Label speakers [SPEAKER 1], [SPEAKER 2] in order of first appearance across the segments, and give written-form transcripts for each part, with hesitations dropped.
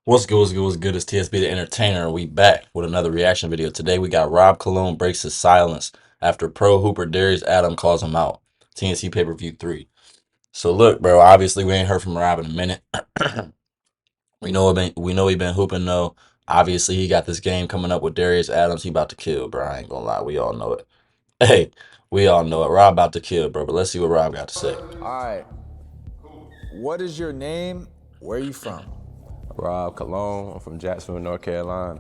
[SPEAKER 1] What's good, what's good, what's good? It's TSB the Entertainer, and we back with another reaction video. Today we got Rob Cologne breaks his silence after pro hooper Darius Adam calls him out. TNC pay-per-view 3. So look, bro, obviously we ain't heard from Rob in a minute. We know he been hooping though. Obviously he got this game coming up with Darius Adams. He about to kill, bro. I ain't gonna lie, we all know it. Hey, we all know it. Rob about to kill, bro. But let's see what Rob got to say.
[SPEAKER 2] All right. What is your name? Where are you from?
[SPEAKER 3] Rob Cologne. I'm from Jacksonville, North Carolina.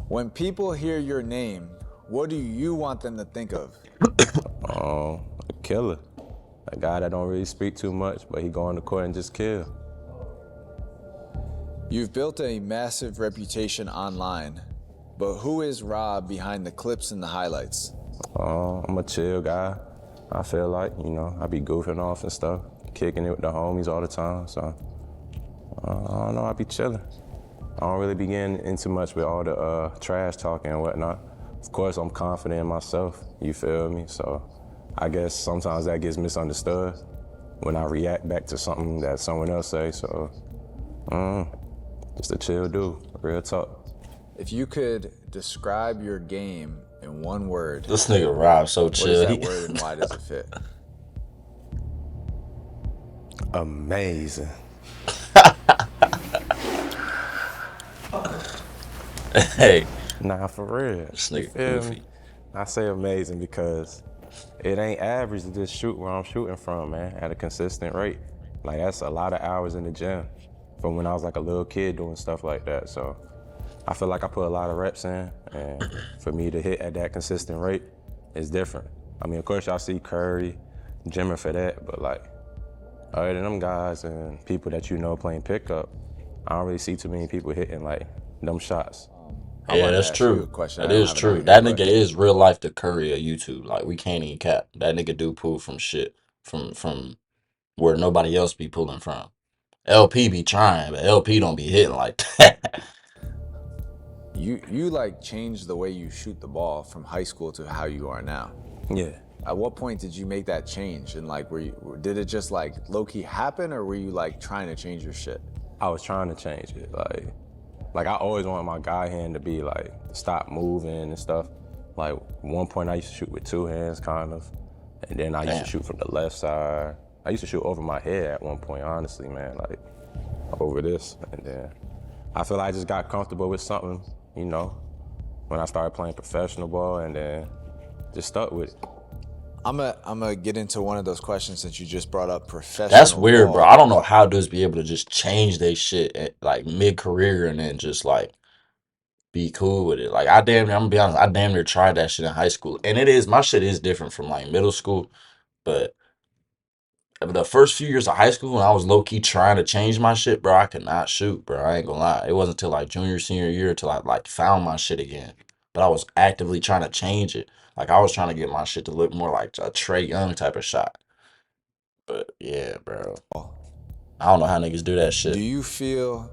[SPEAKER 2] When people hear your name, what do you want them to think of?
[SPEAKER 3] A killer. A guy that don't really speak too much, but he go on the court and just kill.
[SPEAKER 2] You've built a massive reputation online, but who is Rob behind the clips and the highlights?
[SPEAKER 3] I'm a chill guy. I feel like, I be goofing off and stuff, kicking it with the homies all the time. So, I don't know, I be chilling. I don't really be getting into much with all the trash talking and whatnot. Of course, I'm confident in myself, you feel me? So I guess sometimes that gets misunderstood when I react back to something that someone else say. So, just a chill dude, real talk.
[SPEAKER 2] If you could describe your game in one word,
[SPEAKER 1] This nigga Rob so
[SPEAKER 2] what
[SPEAKER 1] chill.
[SPEAKER 2] is that word and why does it fit?
[SPEAKER 3] Amazing.
[SPEAKER 1] Hey,
[SPEAKER 3] Nah, for real.
[SPEAKER 1] this
[SPEAKER 3] You
[SPEAKER 1] nigga
[SPEAKER 3] feel
[SPEAKER 1] goofy.
[SPEAKER 3] me? I say amazing because it ain't average to just shoot where I'm shooting from, man, at a consistent rate. Like, that's a lot of hours in the gym from when I was like a little kid doing stuff like that. So I feel like I put a lot of reps in, and for me to hit at that consistent rate is different. I mean, of course, y'all see Curry, Jimmer for that, but like, other than them guys and people that you know playing pickup, I don't really see too many people hitting like them shots.
[SPEAKER 1] Yeah,
[SPEAKER 2] wanted to
[SPEAKER 1] that's
[SPEAKER 2] ask you a
[SPEAKER 1] true.
[SPEAKER 2] question.
[SPEAKER 1] That
[SPEAKER 2] I don't
[SPEAKER 1] is
[SPEAKER 2] have it on
[SPEAKER 1] true.
[SPEAKER 2] here,
[SPEAKER 1] That
[SPEAKER 2] but
[SPEAKER 1] nigga is real life the Curry of YouTube. Like we can't even cap. That nigga do pull from shit from where nobody else be pulling from. LP be trying, but LP don't be hitting like that.
[SPEAKER 2] you like changed the way you shoot the ball from high school to how you are now.
[SPEAKER 3] Yeah.
[SPEAKER 2] At what point did you make that change? And like, did it just like low-key happen, or were you like trying to change your shit?
[SPEAKER 3] I was trying to change it. Like I always wanted my guy hand to be like, stop moving and stuff. Like one point I used to shoot with two hands kind of. And then I used to
[SPEAKER 1] Damn.
[SPEAKER 3] shoot from the left side. I used to shoot over my head at one point, honestly, man, like over this. And then I feel like I just got comfortable with something, when I started playing professional ball, and then just stuck with it.
[SPEAKER 2] I'm gonna get into one of those questions since you just brought up
[SPEAKER 1] That's
[SPEAKER 2] professional
[SPEAKER 1] weird, bro.
[SPEAKER 2] ball.
[SPEAKER 1] I don't know how dudes be able to just change their shit at like mid career and then just like be cool with it. Like I'm gonna be honest, I damn near tried that shit in high school. And it is my shit is different from like middle school, but the first few years of high school when I was low key trying to change my shit, bro, I could not shoot, bro. I ain't gonna lie. It wasn't until like junior, senior year till I like found my shit again. But I was actively trying to change it. Like I was trying to get my shit to look more like a Trey Young type of shot. But yeah, bro. I don't know how niggas do that
[SPEAKER 2] Do
[SPEAKER 1] shit.
[SPEAKER 2] you feel?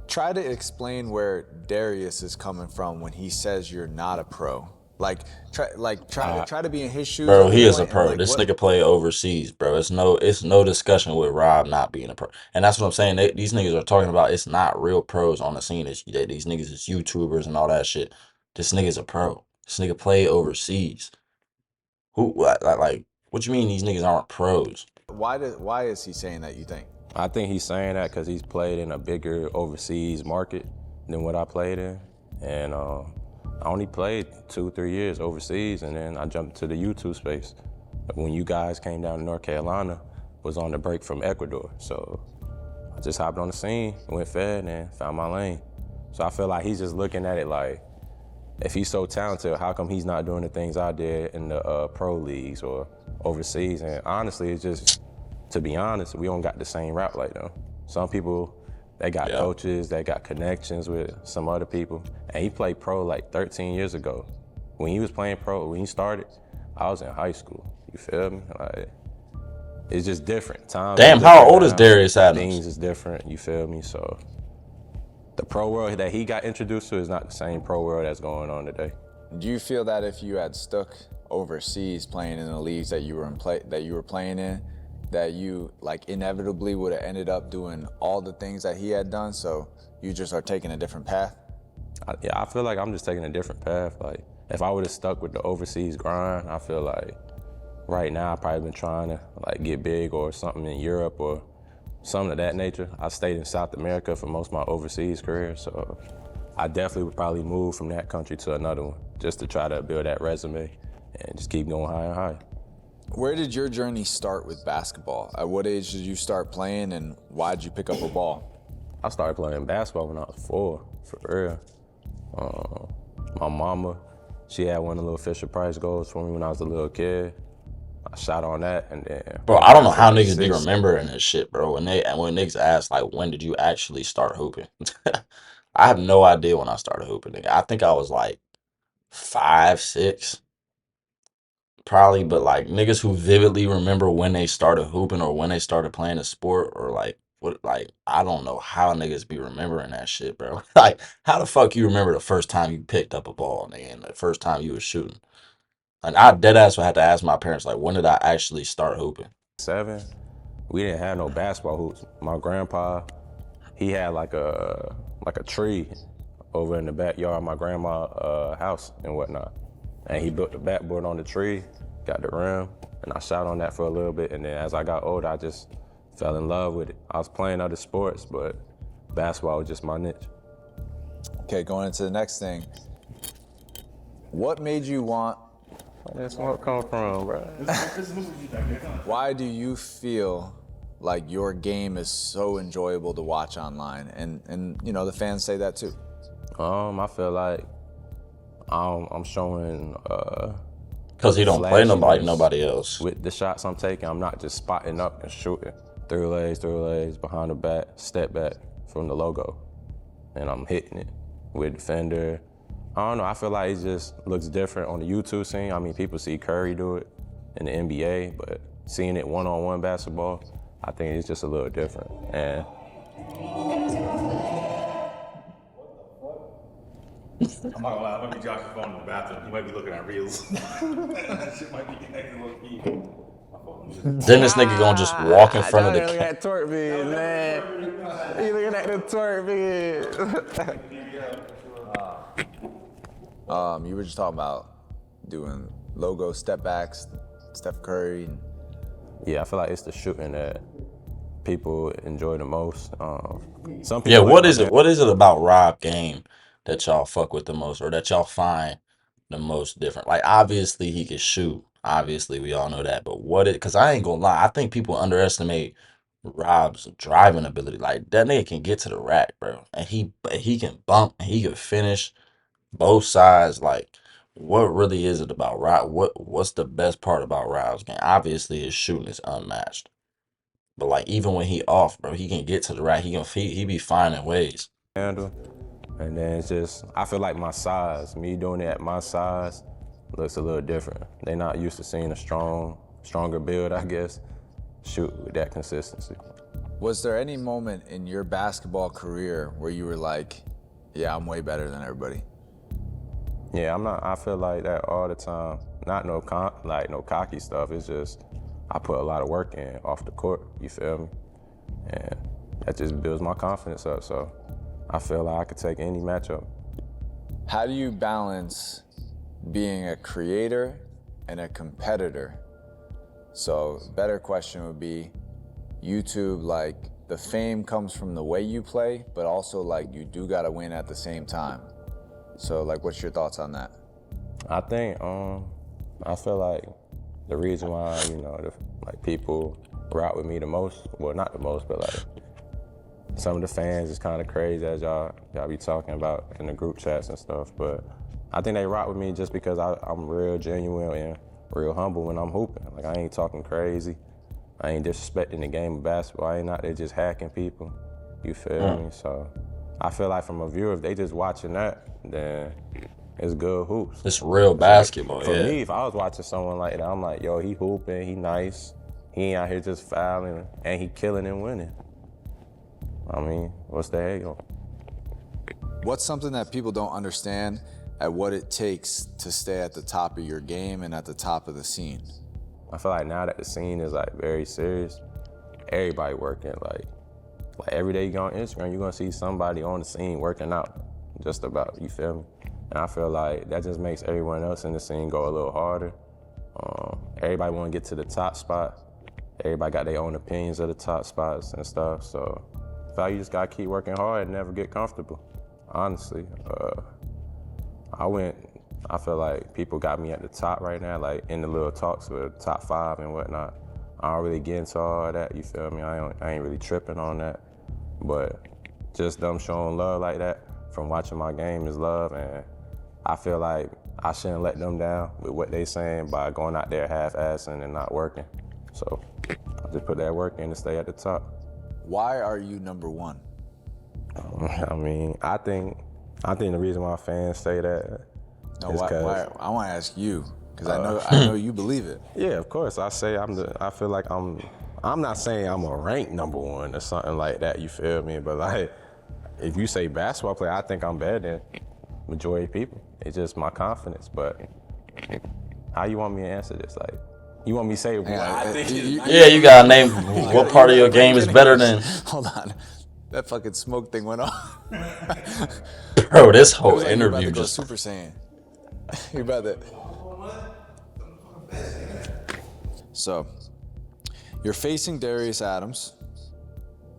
[SPEAKER 2] Try to explain where Darius is coming from when he says you're not a pro. Try to be in his shoes
[SPEAKER 1] Bro,
[SPEAKER 2] at
[SPEAKER 1] he
[SPEAKER 2] this
[SPEAKER 1] is a
[SPEAKER 2] point, and
[SPEAKER 1] pro.
[SPEAKER 2] like
[SPEAKER 1] This
[SPEAKER 2] what?
[SPEAKER 1] nigga play overseas, bro. It's no discussion with Rob not being a pro. And that's what I'm saying. These niggas are talking about it's not real pros on the scene. These niggas is YouTubers and all that shit. This nigga's a pro. This nigga play overseas. What you mean these niggas aren't pros?
[SPEAKER 2] Why is he saying that, you think?
[SPEAKER 3] I think he's saying that because he's played in a bigger overseas market than what I played in. And I only played 2-3 years overseas, and then I jumped into the YouTube space. When you guys came down to North Carolina, was on the break from Ecuador. So I just hopped on the scene, went fed, and found my lane. So I feel like he's just looking at it like, if he's so talented, how come he's not doing the things I did in the pro leagues or overseas? And honestly, it's just, to be honest, we don't got the same route like them. Some people, they got
[SPEAKER 1] Yeah.
[SPEAKER 3] coaches, they got connections with some other people. And he played pro like 13 years ago. When he was playing pro, when he started, I was in high school. You feel me? Like, it's just different. Times
[SPEAKER 1] Damn,
[SPEAKER 3] is
[SPEAKER 1] how
[SPEAKER 3] different
[SPEAKER 1] old is
[SPEAKER 3] now.
[SPEAKER 1] Darius Adams?
[SPEAKER 3] Things is different, you feel me? So the pro world that he got introduced to is not the same pro world that's going on today.
[SPEAKER 2] Do you feel that if you had stuck overseas playing in the leagues that you were playing in, that you like inevitably would have ended up doing all the things that he had done, so you just are taking a different path?
[SPEAKER 3] I feel like I'm just taking a different path. Like, if I would have stuck with the overseas grind, I feel like right now I've probably been trying to like get big or something in Europe or something of that nature. I stayed in South America for most of my overseas career, so I definitely would probably move from that country to another one just to try to build that resume and just keep going higher and higher.
[SPEAKER 2] Where did your journey start with basketball? At what age did you start playing, and why did you pick up a ball?
[SPEAKER 3] I started playing basketball when I was 4, for real. My mama, she had one of the little Fisher-Price goals for me when I was a little kid. I shot on that, and then
[SPEAKER 1] Bro,
[SPEAKER 3] when
[SPEAKER 1] I
[SPEAKER 3] I
[SPEAKER 1] don't know
[SPEAKER 3] got to
[SPEAKER 1] how
[SPEAKER 3] like
[SPEAKER 1] niggas be
[SPEAKER 3] 6,
[SPEAKER 1] remembering this shit, bro. When niggas ask like, when did you actually start hooping? I have no idea when I started hooping, nigga. I think I was like 5, 6, probably. But like niggas who vividly remember when they started hooping or when they started playing a sport or like what, like I don't know how niggas be remembering that shit, bro. Like, how the fuck you remember the first time you picked up a ball, nigga, and the first time you was shooting? And I dead ass would have to ask my parents, like, when did I actually start hooping?
[SPEAKER 3] 7, we didn't have no basketball hoops. My grandpa, he had like a tree over in the backyard of my grandma's house and whatnot. And he built the backboard on the tree, got the rim, and I shot on that for a little bit. And then as I got older, I just fell in love with it. I was playing other sports, but basketball was just my niche.
[SPEAKER 2] Okay, going into the next thing. What made you want,
[SPEAKER 3] Where that smoke come from, bro?
[SPEAKER 2] why do you feel like your game is so enjoyable to watch online? And you know, the fans say that too.
[SPEAKER 3] I feel like I'm showing
[SPEAKER 1] Because he don't play
[SPEAKER 3] flashiness
[SPEAKER 1] nobody else.
[SPEAKER 3] with the shots I'm taking. I'm not just spotting up and shooting. Through legs, behind the back, step back from the logo. And I'm hitting it with defender. I don't know, I feel like it just looks different on the YouTube scene. I mean, people see Curry do it in the NBA, but seeing it one-on-one basketball, I think it's just a little different. And
[SPEAKER 4] I'm not gonna lie, that might be Josh's phone in the bathroom. He might be looking at reels. That shit might be acting low key.
[SPEAKER 1] Then this nigga gonna just walk in front of the
[SPEAKER 3] looking at twerk vid, man. You looking at the twerk vid.
[SPEAKER 2] You were just talking about doing logo step backs, Steph Curry.
[SPEAKER 3] Yeah, I feel like it's the shooting that people enjoy the most. Some people
[SPEAKER 1] Yeah,
[SPEAKER 3] look
[SPEAKER 1] what
[SPEAKER 3] at my
[SPEAKER 1] is it?
[SPEAKER 3] game.
[SPEAKER 1] What is it about Rob game that y'all fuck with the most, or that y'all find the most different? Like, obviously he can shoot. Obviously, we all know that. But what it? Because I ain't gonna lie, I think people underestimate Rob's driving ability. Like, that nigga can get to the rack, bro, and he can bump, and he can finish both sides. Like, what really is it about Rob? What's the best part about Rob's game? Obviously, his shooting is unmatched. But like, even when he off, bro, he can get to the rack. He be finding ways.
[SPEAKER 3] Handle. And then it's just, I feel like my size, me doing it at my size, looks a little different. They not used to seeing a stronger build, I guess, shoot with that consistency.
[SPEAKER 2] Was there any moment in your basketball career where you were like, yeah, I'm way better than everybody?
[SPEAKER 3] Yeah, I feel like that all the time. Not no cocky stuff. It's just, I put a lot of work in off the court, you feel me? And that just builds my confidence up, so I feel like I could take any matchup.
[SPEAKER 2] How do you balance being a creator and a competitor? So, better question would be, YouTube, like, the fame comes from the way you play, but also, like, you do gotta win at the same time. So, like, what's your thoughts on that?
[SPEAKER 3] I think I feel like the reason why like people rock with me the most, well not the most, but like some of the fans is kind of crazy as y'all be talking about in the group chats and stuff. But I think they rock with me just because I'm real genuine and real humble when I'm hooping. Like, I ain't talking crazy. I ain't disrespecting the game of basketball. I ain't out there just hacking people. You feel me? So I feel like from a viewer, if they just watching that, then it's good hoops.
[SPEAKER 1] It's real
[SPEAKER 3] It's like,
[SPEAKER 1] basketball,
[SPEAKER 3] for
[SPEAKER 1] yeah.
[SPEAKER 3] me, if I was watching someone like that, I'm like, yo, he hooping, he nice. He ain't out here just fouling, and he killing and winning. I mean, what's the hate on?
[SPEAKER 2] What's something that people don't understand at what it takes to stay at the top of your game and at the top of the scene?
[SPEAKER 3] I feel like now that the scene is like very serious, everybody working. Like every day you go on Instagram, you're gonna see somebody on the scene working out, just about. You feel me? And I feel like that just makes everyone else in the scene go a little harder. Everybody want to get to the top spot. Everybody got their own opinions of the top spots and stuff. So I feel like you just gotta keep working hard and never get comfortable. Honestly, I feel like people got me at the top right now, like in the little talks with top 5 and whatnot. I don't really get into all that, you feel me? I ain't really tripping on that. But just them showing love like that from watching my game is love, and I feel like I shouldn't let them down with what they saying by going out there half-assing and not working. So I just put that work in to stay at the top.
[SPEAKER 2] Why are you number 1?
[SPEAKER 3] I mean, I think the reason why fans say that
[SPEAKER 2] No,
[SPEAKER 3] is
[SPEAKER 2] why,
[SPEAKER 3] because
[SPEAKER 2] I want to ask you, because I know you believe it.
[SPEAKER 3] yeah, of course. I feel like I'm not saying I'm a ranked number 1 or something like that, you feel me? But like, if you say basketball player, I think I'm better than majority of people. It's just my confidence. But how you want me to answer this? Like, you want me to say what I think?
[SPEAKER 1] Yeah, you gotta name what part of your game is better than.
[SPEAKER 2] Hold on. That fucking smoke thing went off.
[SPEAKER 1] Bro, this
[SPEAKER 2] It
[SPEAKER 1] whole
[SPEAKER 2] was like you about
[SPEAKER 1] interview
[SPEAKER 2] to go
[SPEAKER 1] just.
[SPEAKER 2] Super Saiyan. You about to. So, you're facing Darius Adams.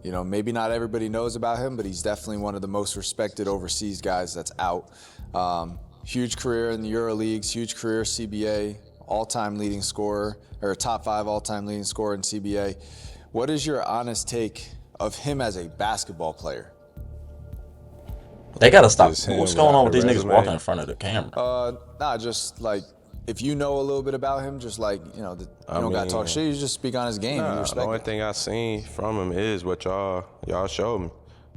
[SPEAKER 2] You know, maybe not everybody knows about him, but he's definitely one of the most respected overseas guys that's out. Huge career in the EuroLeagues, huge career CBA, all-time leading scorer, or top 5 all-time leading scorer in CBA. What is your honest take of him as a basketball player?
[SPEAKER 1] They gotta stop.
[SPEAKER 3] Just him
[SPEAKER 1] What's going on with
[SPEAKER 3] without
[SPEAKER 1] these
[SPEAKER 3] the
[SPEAKER 1] niggas
[SPEAKER 3] resume.
[SPEAKER 1] walking in front of the camera?
[SPEAKER 2] Nah, just like, if you know a little bit about him, just like, you know, you don't gotta talk shit, you just speak on his game. You
[SPEAKER 3] Nah, the
[SPEAKER 2] respect
[SPEAKER 3] only
[SPEAKER 2] it.
[SPEAKER 3] thing I seen from him is what y'all showed me.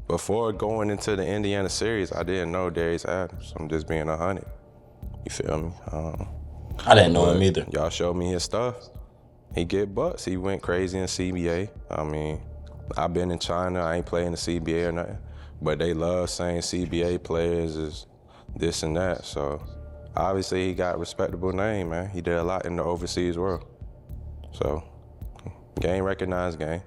[SPEAKER 3] Before going into the Indiana series, I didn't know Darius Adams. I'm just being 100. You feel me?
[SPEAKER 1] I didn't know
[SPEAKER 3] But
[SPEAKER 1] him either.
[SPEAKER 3] y'all showed me his stuff. He get bucks. He went crazy in CBA. I mean, I've been in China. I ain't playing the CBA or nothing. But they love saying CBA players is this and that. So obviously he got a respectable name, man. He did a lot in the overseas world. So game recognized game.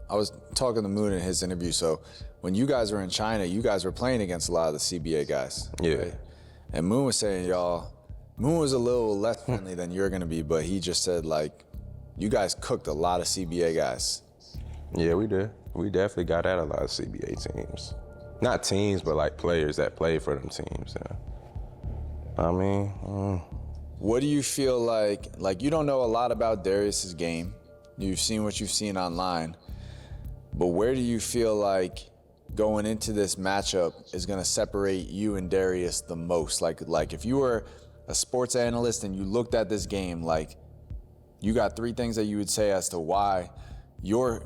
[SPEAKER 2] I was talking to Moon in his interview, so when you guys were in China, you guys were playing against a lot of the CBA guys.
[SPEAKER 3] Yeah.
[SPEAKER 2] Right? And Moon was saying, Moon was a little less friendly than you're gonna be, but he just said, like, you guys cooked a lot of CBA guys.
[SPEAKER 3] Yeah, we did. We definitely got at a lot of CBA teams. Not teams, but like players that played for them teams. Yeah. I mean,
[SPEAKER 2] What do you feel like you don't know a lot about Darius's game. You've seen what you've seen online. But where do you feel like going into this matchup is gonna separate you and Darius the most? Like if you were a sports analyst and you looked at this game, like, you got 3 things that you would say as to why you're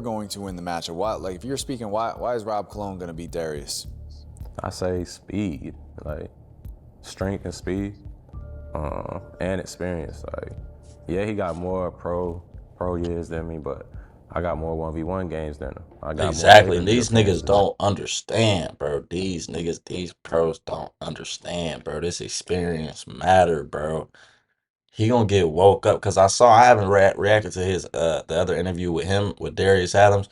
[SPEAKER 2] going to win the matchup. Why, like, if you're speaking, why is Rob Cologne gonna beat Darius?
[SPEAKER 3] I say speed, like strength and speed, and experience. Like, yeah, he got more pro years than me, but I got more 1v1 games than him. I got
[SPEAKER 1] Exactly.
[SPEAKER 3] more
[SPEAKER 1] And these
[SPEAKER 3] appearances.
[SPEAKER 1] niggas don't understand, bro. These pros don't understand, bro. This experience matter, bro. He gonna get woke up because I haven't reacted to his the other interview with him with Darius Adams,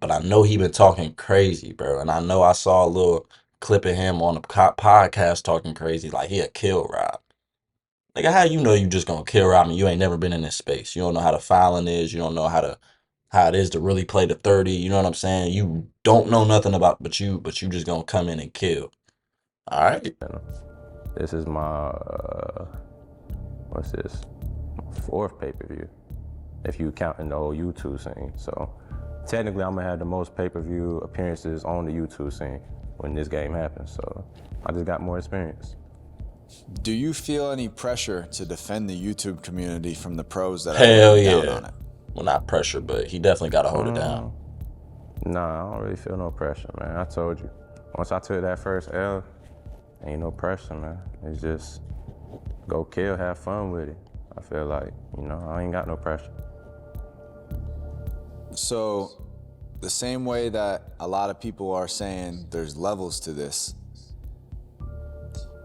[SPEAKER 1] but I know he been talking crazy, bro. And I know I saw a little clip of him on a podcast talking crazy like he a kill Rob. Nigga, how you know you just gonna kill Rob and you ain't never been in this space? You don't know how the fouling is. You don't know how it is to really play the 30. You know what I'm saying? You don't know nothing about, but you just gonna come in and kill. All right.
[SPEAKER 3] This is my what's this? 4th pay-per-view, if you counting the whole YouTube scene. So technically, I'm gonna have the most pay-per-view appearances on the YouTube scene when this game happens. So I just got more experience.
[SPEAKER 2] Do you feel any pressure to defend the YouTube community from the pros that
[SPEAKER 1] Hell
[SPEAKER 2] are down
[SPEAKER 1] yeah.
[SPEAKER 2] on it?
[SPEAKER 1] Well, not pressure, but he definitely got to hold it down.
[SPEAKER 3] Nah, I don't really feel no pressure, man. I told you. Once I took that first L, ain't no pressure, man. It's just go kill, have fun with it. I feel like, I ain't got no pressure.
[SPEAKER 2] So, the same way that a lot of people are saying there's levels to this,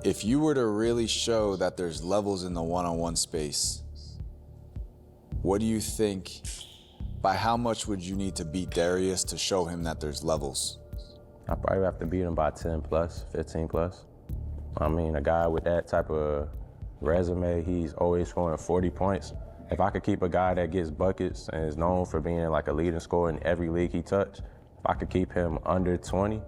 [SPEAKER 2] If you were to really show that there's levels in the one-on-one space, what do you think, by how much would you need to beat Darius to show him that there's levels?
[SPEAKER 3] I probably have to beat him by 10 plus, 15 plus. I mean, a guy with that type of resume, he's always scoring 40 points. If I could keep a guy that gets buckets and is known for being like a leading scorer in every league he touched, if I could keep him under 20,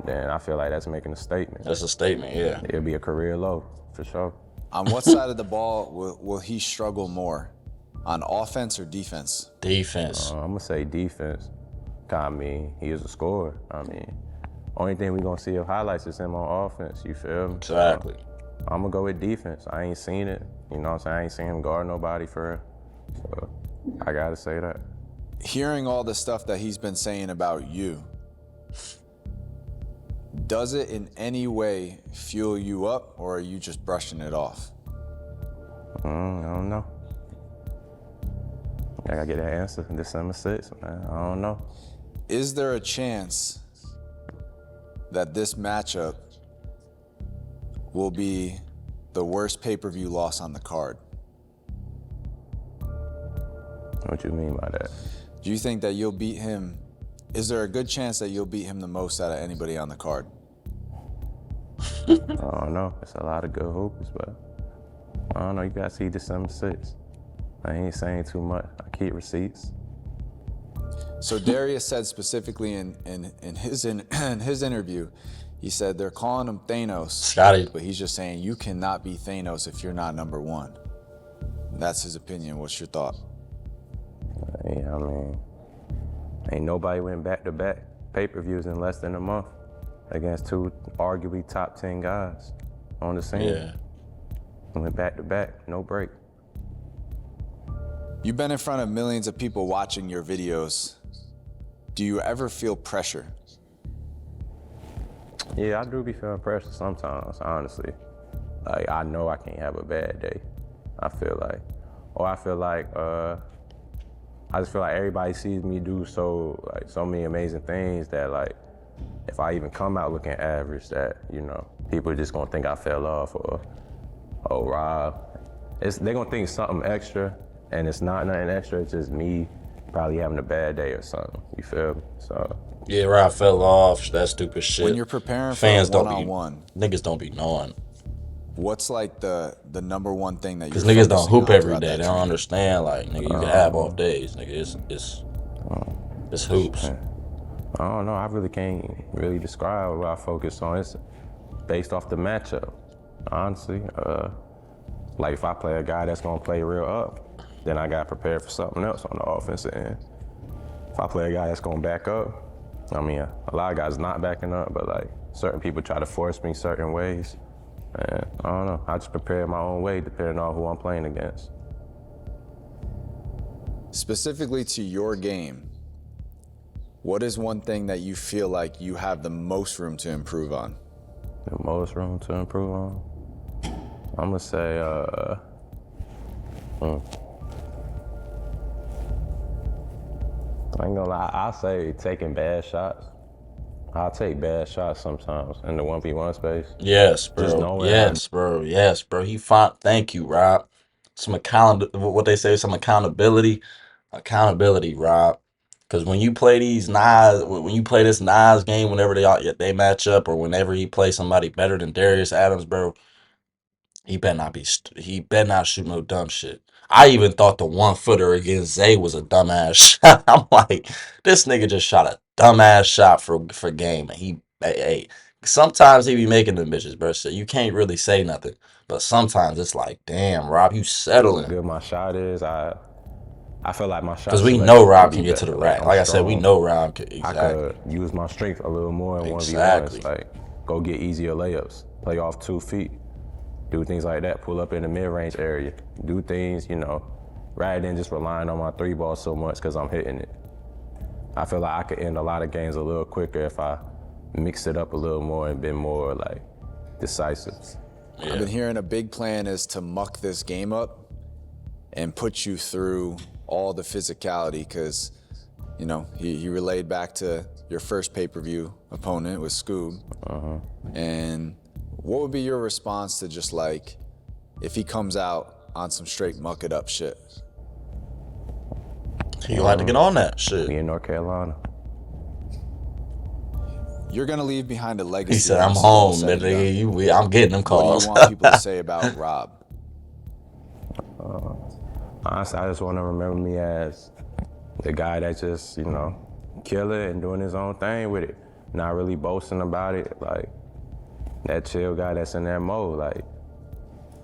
[SPEAKER 3] then I feel like that's making a statement.
[SPEAKER 1] That's a statement, yeah.
[SPEAKER 3] It'll be a career low, for sure.
[SPEAKER 2] On what side of the ball will he struggle more? On offense or defense?
[SPEAKER 1] Defense.
[SPEAKER 3] I'm gonna say defense. I mean, he is a scorer. I mean, only thing we gonna see of highlights is him on offense, you feel me?
[SPEAKER 1] Exactly.
[SPEAKER 3] So, I'm gonna go with defense. I ain't seen it. You know what I'm saying? I ain't seen him guard nobody for real. So, I gotta say that.
[SPEAKER 2] Hearing all the stuff that he's been saying about you, does it in any way fuel you up, or are you just brushing it off?
[SPEAKER 3] I don't know. I gotta get that answer December 6th, man. I don't know.
[SPEAKER 2] Is there a chance that this matchup will be the worst pay-per-view loss on the card?
[SPEAKER 3] What you mean by that?
[SPEAKER 2] Do you think that you'll beat him? Is there a good chance that you'll beat him the most out of anybody on the card?
[SPEAKER 3] I don't know. It's a lot of good hoopers, but I don't know. You gotta see December 6th. I ain't saying too much. I keep receipts.
[SPEAKER 2] So Darius said specifically in his interview, he said they're calling him Thanos,
[SPEAKER 1] Scotty.
[SPEAKER 2] but he's just saying you cannot be Thanos if you're not number one. That's his opinion. What's your thought?
[SPEAKER 3] Yeah, I mean, ain't nobody went back-to-back pay-per-views in less than a month against two arguably top 10 guys on the scene.
[SPEAKER 1] Yeah.
[SPEAKER 3] Went back-to-back, no break.
[SPEAKER 2] You've been in front of millions of people watching your videos. Do you ever feel pressure?
[SPEAKER 3] Yeah, I do be feeling pressure sometimes, honestly. Like, I know I can't have a bad day. I feel like I just feel like everybody sees me do so many amazing things that, like, if I even come out looking average, that, you know, people are just gonna think I fell off, or, oh, Rob. They're gonna think something extra, and it's not nothing extra, it's just me probably having a bad day or something, you feel me? So.
[SPEAKER 1] Yeah, Rob fell off, that stupid shit.
[SPEAKER 2] When you're preparing for
[SPEAKER 1] Fans
[SPEAKER 2] a one-on-one,
[SPEAKER 1] niggas don't be knowing.
[SPEAKER 2] what's like the number one thing that you're
[SPEAKER 1] Because niggas don't
[SPEAKER 2] focusing
[SPEAKER 1] hoop
[SPEAKER 2] on
[SPEAKER 1] every
[SPEAKER 2] throughout
[SPEAKER 1] day.
[SPEAKER 2] that
[SPEAKER 1] They don't
[SPEAKER 2] training?
[SPEAKER 1] understand, like, nigga, you can have off days, nigga. It's hoops.
[SPEAKER 3] I don't know, I really can't really describe what I focus on. It's based off the matchup, honestly. Like, if I play a guy that's gonna play real up, then I got prepared for something else on the offensive end. If I play a guy that's gonna back up, I mean, a lot of guys not backing up, but like, certain people try to force me certain ways. And I don't know, I just prepare my own way depending on who I'm playing against.
[SPEAKER 2] Specifically to your game, what is one thing that you feel like you have the most room to improve on?
[SPEAKER 3] The most room to improve on? I'm gonna say, I ain't gonna lie, I'll say taking bad shots. I'll take bad shots sometimes in the 1v1 space.
[SPEAKER 1] Yes, bro.
[SPEAKER 3] Just knowing
[SPEAKER 1] Yes, bro. Yes, bro. Thank you, Rob. What they say, some accountability. Accountability, Rob. Because when you play when you play this Nas game, whenever they match up, or whenever he plays somebody better than Darius Adams, bro, he better not shoot no dumb shit. I even thought the 1-footer against Zay was a dumbass shot. I'm like, this nigga just shot a dumbass shot for game, and hey, sometimes he be making them bitches, bro. So you can't really say nothing. But sometimes it's like, damn, Rob, you
[SPEAKER 3] how
[SPEAKER 1] settling.
[SPEAKER 3] good my shot is. I feel like my shot
[SPEAKER 1] Because we
[SPEAKER 3] selection
[SPEAKER 1] know Rob
[SPEAKER 3] could
[SPEAKER 1] can
[SPEAKER 3] be
[SPEAKER 1] get to the
[SPEAKER 3] better.
[SPEAKER 1] rack.
[SPEAKER 3] I'm
[SPEAKER 1] Like I said, we
[SPEAKER 3] strong.
[SPEAKER 1] know Rob can.
[SPEAKER 3] I
[SPEAKER 1] Exactly.
[SPEAKER 3] could use my strength a little more in 1v1s.
[SPEAKER 1] Exactly.
[SPEAKER 3] Like, go get easier layups, play off 2 feet, do things like that, pull up in the mid-range area, do things, you know, rather than just relying on my 3-ball so much because I'm hitting it. I feel like I could end a lot of games a little quicker if I mixed it up a little more and been more, like, decisive.
[SPEAKER 1] Yeah.
[SPEAKER 2] I've been hearing a big plan is to muck this game up and put you through all the physicality, because, you know, he relayed back to your first pay-per-view opponent with Scoob. And What would be your response to just like, if he comes out on some straight muck it up shit?
[SPEAKER 1] You like to get on that
[SPEAKER 3] We
[SPEAKER 1] shit.
[SPEAKER 3] in North Carolina.
[SPEAKER 2] You're gonna leave behind a legacy.
[SPEAKER 1] He said,
[SPEAKER 2] when
[SPEAKER 1] "I'm
[SPEAKER 2] this is all
[SPEAKER 1] home,
[SPEAKER 2] said
[SPEAKER 1] man.
[SPEAKER 2] and done.
[SPEAKER 1] I'm getting them
[SPEAKER 2] What do
[SPEAKER 1] calls."
[SPEAKER 2] you want people to say about Rob?
[SPEAKER 3] Honestly, I just want to remember me as the guy that just, kill it and doing his own thing with it. Not really boasting about it. Like, that chill guy that's in that mode. Like,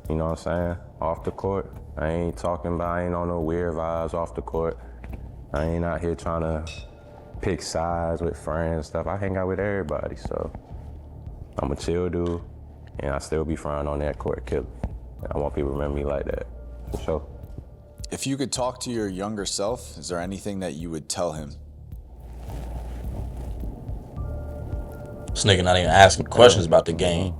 [SPEAKER 3] you know what I'm saying? Off the court. I ain't on no weird vibes off the court. I ain't out here trying to pick sides with friends and stuff. I hang out with everybody, so I'm a chill dude, and I still be frying on that court killer. I want people to remember me like that, for sure.
[SPEAKER 2] If you could talk to your younger self, is there anything that you would tell him?
[SPEAKER 1] This nigga not even asking questions about the game.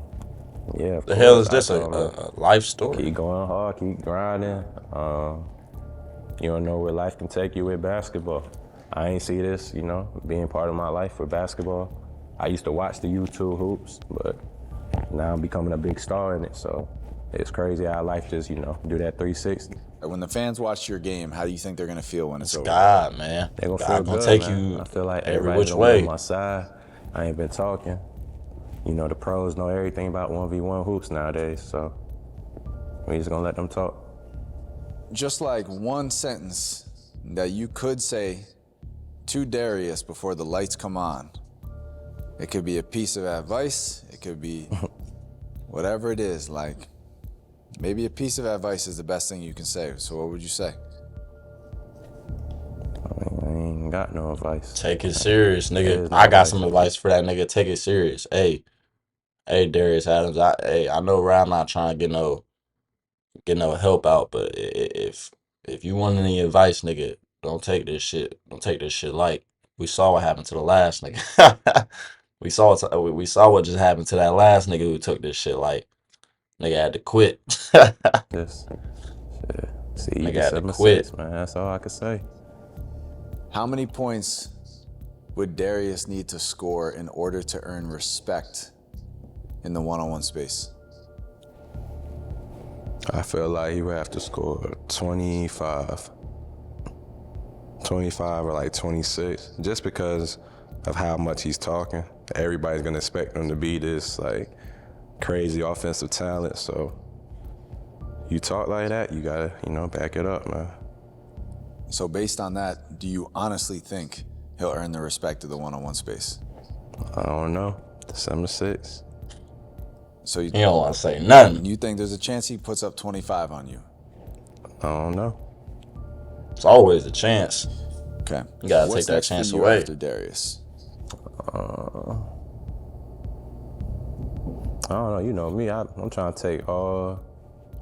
[SPEAKER 3] Yeah, of
[SPEAKER 1] The hell
[SPEAKER 3] course,
[SPEAKER 1] is this?
[SPEAKER 3] I
[SPEAKER 1] A,
[SPEAKER 3] told him,
[SPEAKER 1] a life story?
[SPEAKER 3] keep going hard, keep grinding. You don't know where life can take you with basketball. I ain't see this, being part of my life with basketball. I used to watch the YouTube hoops, but now I'm becoming a big star in it, so it's crazy how life just, do that 360.
[SPEAKER 2] When the fans watch your game, how do you think they're gonna feel when it's over?
[SPEAKER 1] God, man.
[SPEAKER 3] They gonna
[SPEAKER 1] God
[SPEAKER 3] feel
[SPEAKER 1] gonna
[SPEAKER 3] good,
[SPEAKER 1] take
[SPEAKER 3] man.
[SPEAKER 1] you
[SPEAKER 3] I feel like
[SPEAKER 1] every
[SPEAKER 3] everybody's
[SPEAKER 1] which
[SPEAKER 3] gonna be on
[SPEAKER 1] way.
[SPEAKER 3] my side. I ain't been talking. The pros know everything about 1v1 hoops nowadays, so we just gonna let them talk.
[SPEAKER 2] Just like one sentence that you could say to Darius before the lights come on. It could be a piece of advice. It could be whatever it is. Like, maybe a piece of advice is the best thing you can say. So what would you say?
[SPEAKER 3] I ain't got no advice.
[SPEAKER 1] Take it serious, nigga.
[SPEAKER 3] There's no
[SPEAKER 1] I got
[SPEAKER 3] advice.
[SPEAKER 1] some advice for that nigga. Take it serious. Hey, Darius Adams. I know Ryan not trying to get no help out, but if you want any advice, nigga, don't take this shit. Don't take this shit light. We saw what happened to the last nigga. We saw what just happened to that last nigga who took this shit light. Nigga had to quit.
[SPEAKER 3] Just shit. See you
[SPEAKER 1] Nigga had to
[SPEAKER 3] December
[SPEAKER 1] quit.
[SPEAKER 3] 6th, man. That's all I can say.
[SPEAKER 2] How many points would Darius need to score in order to earn respect in the one-on-one space?
[SPEAKER 3] I feel like he would have to score 25 or like 26, just because of how much he's talking. Everybody's gonna expect him to be this like crazy offensive talent, so you talk like that, you gotta, back it up, man.
[SPEAKER 2] So based on that, do you honestly think he'll earn the respect of the one-on-one space?
[SPEAKER 3] I don't know. December 6th.
[SPEAKER 2] So
[SPEAKER 1] You don't want to say nothing.
[SPEAKER 2] you think there's a chance he puts up 25 on you?
[SPEAKER 3] I don't know.
[SPEAKER 1] It's always a chance.
[SPEAKER 2] Okay.
[SPEAKER 1] You gotta
[SPEAKER 2] What's
[SPEAKER 1] take that
[SPEAKER 2] next
[SPEAKER 1] chance
[SPEAKER 2] for you
[SPEAKER 1] away.
[SPEAKER 2] after Darius?
[SPEAKER 3] I don't know. You know me. I'm trying to take all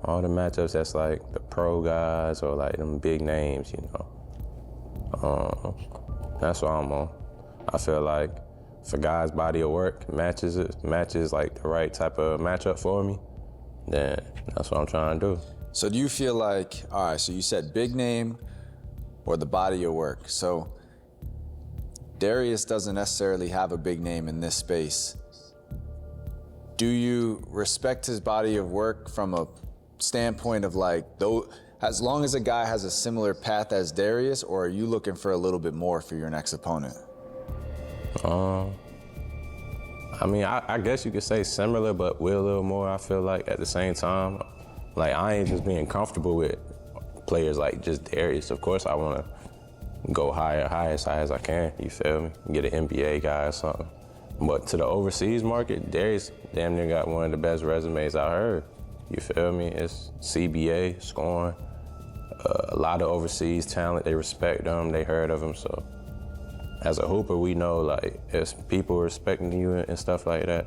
[SPEAKER 3] the matchups that's like the pro guys or like them big names. That's what I'm on. I feel like if a guy's body of work matches like the right type of matchup for me, then that's what I'm trying to do.
[SPEAKER 2] So do you feel like, all right, so you said big name or the body of work. So Darius doesn't necessarily have a big name in this space. Do you respect his body of work from a standpoint of like, though, as long as a guy has a similar path as Darius, or are you looking for a little bit more for your next opponent?
[SPEAKER 3] I mean, I guess you could say similar, but with a little more, I feel like, at the same time. Like, I ain't just being comfortable with players like just Darius. Of course, I want to go higher as high as I can, you feel me? Get an NBA guy or something. But to the overseas market, Darius damn near got one of the best resumes I heard. You feel me? It's CBA, scoring, a lot of overseas talent. They respect him, they heard of him, so. As a hooper, we know, like, if people respecting you and stuff like that,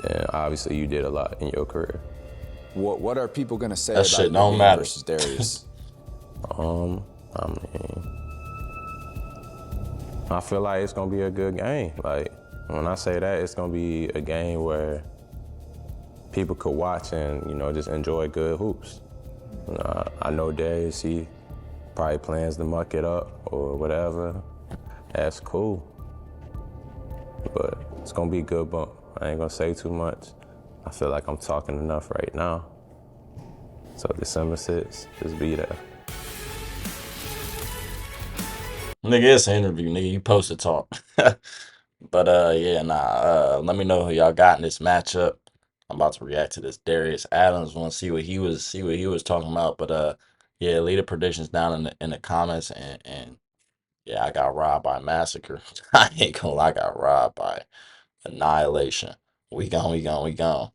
[SPEAKER 3] then obviously you did a lot in your career.
[SPEAKER 2] What are people gonna say
[SPEAKER 1] That
[SPEAKER 2] about
[SPEAKER 1] shit
[SPEAKER 2] your
[SPEAKER 1] don't
[SPEAKER 2] game
[SPEAKER 1] matter.
[SPEAKER 2] versus Darius?
[SPEAKER 3] I mean, I feel like it's gonna be a good game. Like, when I say that, it's gonna be a game where people could watch and, just enjoy good hoops. I know Darius, he probably plans to muck it up or whatever. That's cool. But it's gonna be a good bump. I ain't gonna say too much. I feel like I'm talking enough right now. So December 6th, just be there.
[SPEAKER 1] Nigga, it's an interview, nigga. You supposed to talk. But yeah, nah. Let me know who y'all got in this matchup. I'm about to react to this Darius Adams one, see what he was talking about. But yeah, leave the predictions down in the comments, and yeah, I got robbed by massacre. I ain't gonna lie, I got robbed by annihilation. We gone, we gone, we gone.